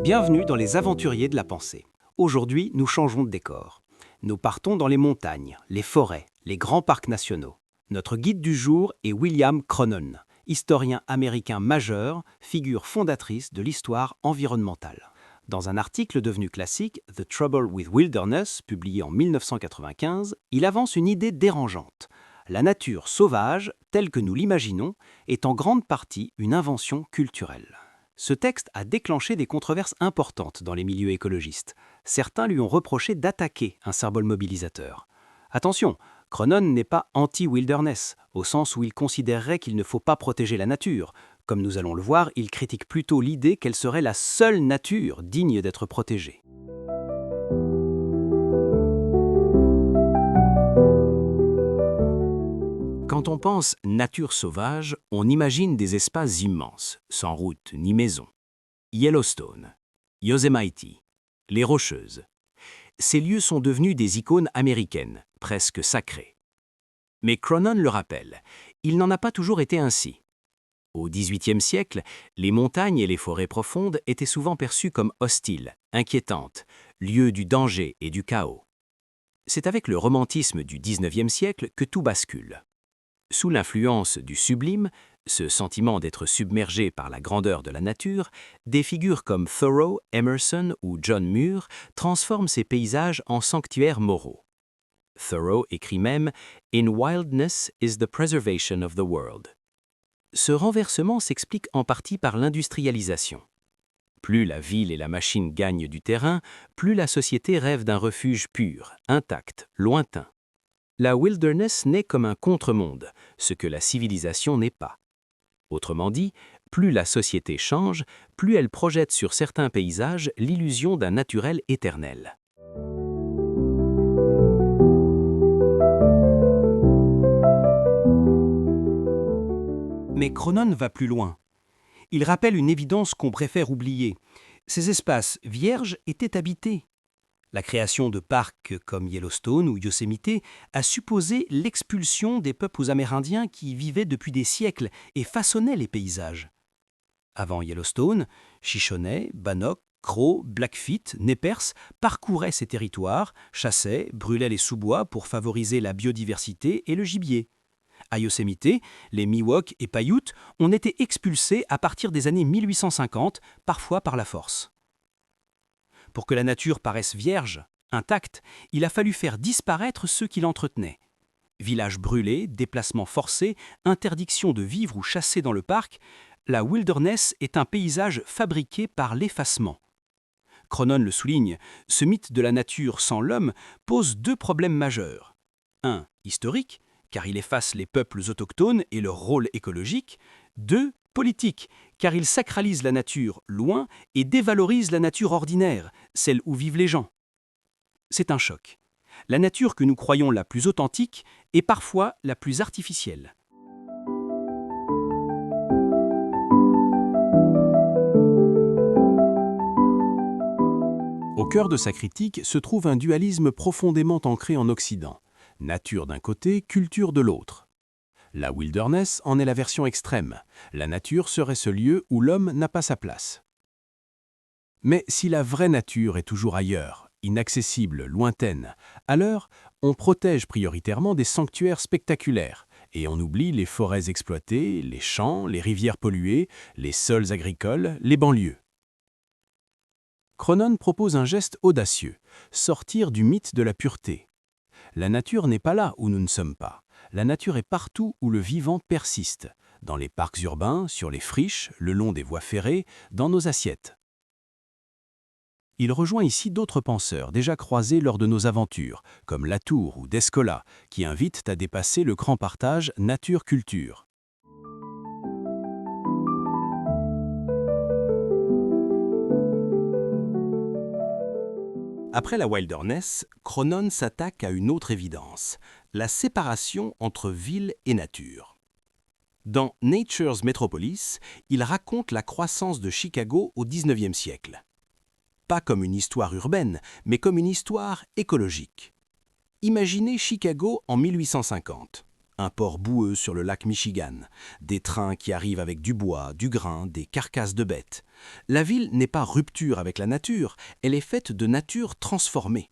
Bienvenue dans les aventuriers de la pensée. Aujourd'hui, nous changeons de décor. Nous partons dans les montagnes, les forêts, les grands parcs nationaux. Notre guide du jour est William Cronon, historien américain majeur, figure fondatrice de l'histoire environnementale. Dans un article devenu classique, The Trouble with Wilderness, publié en 1995, il avance une idée dérangeante. La nature sauvage, telle que nous l'imaginons, est en grande partie une invention culturelle. Ce texte a déclenché des controverses importantes dans les milieux écologistes. Certains lui ont reproché d'attaquer un symbole mobilisateur. Attention, Cronon n'est pas anti-wilderness, au sens où il considérerait qu'il ne faut pas protéger la nature. Comme nous allons le voir, il critique plutôt l'idée qu'elle serait la seule nature digne d'être protégée. Quand on pense nature sauvage, on imagine des espaces immenses, sans route ni maison. Yellowstone, Yosemite, les Rocheuses. Ces lieux sont devenus des icônes américaines, presque sacrées. Mais Cronon le rappelle, il n'en a pas toujours été ainsi. Au XVIIIe siècle, les montagnes et les forêts profondes étaient souvent perçues comme hostiles, inquiétantes, lieux du danger et du chaos. C'est avec le romantisme du XIXe siècle que tout bascule. Sous l'influence du sublime, ce sentiment d'être submergé par la grandeur de la nature, des figures comme Thoreau, Emerson ou John Muir transforment ces paysages en sanctuaires moraux. Thoreau écrit même « In wildness is the preservation of the world ». Ce renversement s'explique en partie par l'industrialisation. Plus la ville et la machine gagnent du terrain, plus la société rêve d'un refuge pur, intact, lointain. La wilderness naît comme un contre-monde, ce que la civilisation n'est pas. Autrement dit, plus la société change, plus elle projette sur certains paysages l'illusion d'un naturel éternel. Mais Cronon va plus loin. Il rappelle une évidence qu'on préfère oublier. Ces espaces vierges étaient habités. La création de parcs comme Yellowstone ou Yosemite a supposé l'expulsion des peuples amérindiens qui y vivaient depuis des siècles et façonnaient les paysages. Avant Yellowstone, Shishonais, Bannock, Crow, Blackfeet, Nez Perce parcouraient ces territoires, chassaient, brûlaient les sous-bois pour favoriser la biodiversité et le gibier. À Yosemite, les Miwok et Paiutes ont été expulsés à partir des années 1850, parfois par la force. Pour que la nature paraisse vierge, intacte, il a fallu faire disparaître ceux qui l'entretenaient. Villages brûlés, déplacements forcés, interdiction de vivre ou chasser dans le parc, la wilderness est un paysage fabriqué par l'effacement. Cronon le souligne, ce mythe de la nature sans l'homme pose deux problèmes majeurs. Un, historique, car il efface les peuples autochtones et leur rôle écologique. Deux, politique, car il sacralise la nature loin et dévalorise la nature ordinaire, celle où vivent les gens. C'est un choc. La nature que nous croyons la plus authentique est parfois la plus artificielle. Au cœur de sa critique se trouve un dualisme profondément ancré en Occident. Nature d'un côté, culture de l'autre. La wilderness en est la version extrême. La nature serait ce lieu où l'homme n'a pas sa place. Mais si la vraie nature est toujours ailleurs, inaccessible, lointaine, alors on protège prioritairement des sanctuaires spectaculaires et on oublie les forêts exploitées, les champs, les rivières polluées, les sols agricoles, les banlieues. Cronon propose un geste audacieux, sortir du mythe de la pureté. La nature n'est pas là où nous ne sommes pas. La nature est partout où le vivant persiste, dans les parcs urbains, sur les friches, le long des voies ferrées, dans nos assiettes. Il rejoint ici d'autres penseurs déjà croisés lors de nos aventures, comme Latour ou Descola, qui invitent à dépasser le grand partage nature-culture. Après la wilderness, Cronon s'attaque à une autre évidence, la séparation entre ville et nature. Dans Nature's Metropolis, il raconte la croissance de Chicago au XIXe siècle. Pas comme une histoire urbaine, mais comme une histoire écologique. Imaginez Chicago en 1850. un port boueux sur le lac Michigan, des trains qui arrivent avec du bois, du grain, des carcasses de bêtes. La ville n'est pas rupture avec la nature, elle est faite de nature transformée.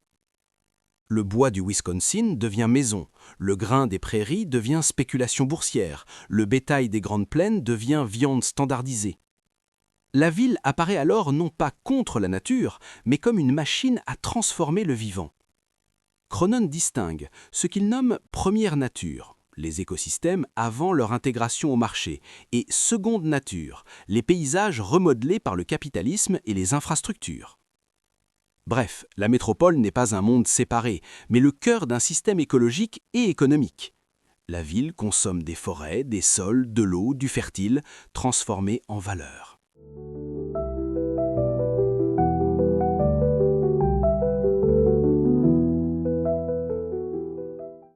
Le bois du Wisconsin devient maison, le grain des prairies devient spéculation boursière, le bétail des grandes plaines devient viande standardisée. La ville apparaît alors non pas contre la nature, mais comme une machine à transformer le vivant. Cronon distingue ce qu'il nomme première nature, les écosystèmes avant leur intégration au marché, et seconde nature, les paysages remodelés par le capitalisme et les infrastructures. Bref, la métropole n'est pas un monde séparé, mais le cœur d'un système écologique et économique. La ville consomme des forêts, des sols, de l'eau, du fertile, transformés en valeur.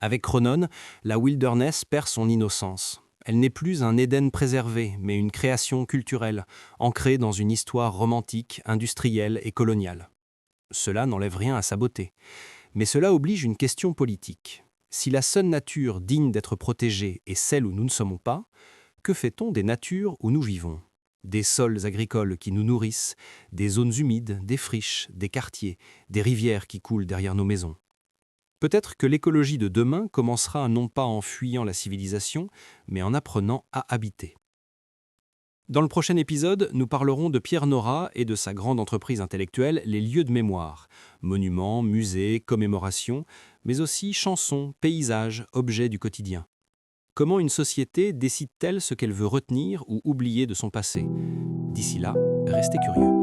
Avec Cronon, la wilderness perd son innocence. Elle n'est plus un Éden préservé, mais une création culturelle, ancrée dans une histoire romantique, industrielle et coloniale. Cela n'enlève rien à sa beauté. Mais cela oblige une question politique. Si la seule nature digne d'être protégée est celle où nous ne sommes pas, que fait-on des natures où nous vivons ? Des sols agricoles qui nous nourrissent, des zones humides, des friches, des quartiers, des rivières qui coulent derrière nos maisons. Peut-être que l'écologie de demain commencera non pas en fuyant la civilisation, mais en apprenant à habiter. Dans le prochain épisode, nous parlerons de Pierre Nora et de sa grande entreprise intellectuelle, les lieux de mémoire. Monuments, musées, commémorations, mais aussi chansons, paysages, objets du quotidien. Comment une société décide-t-elle ce qu'elle veut retenir ou oublier de son passé ? D'ici là, restez curieux.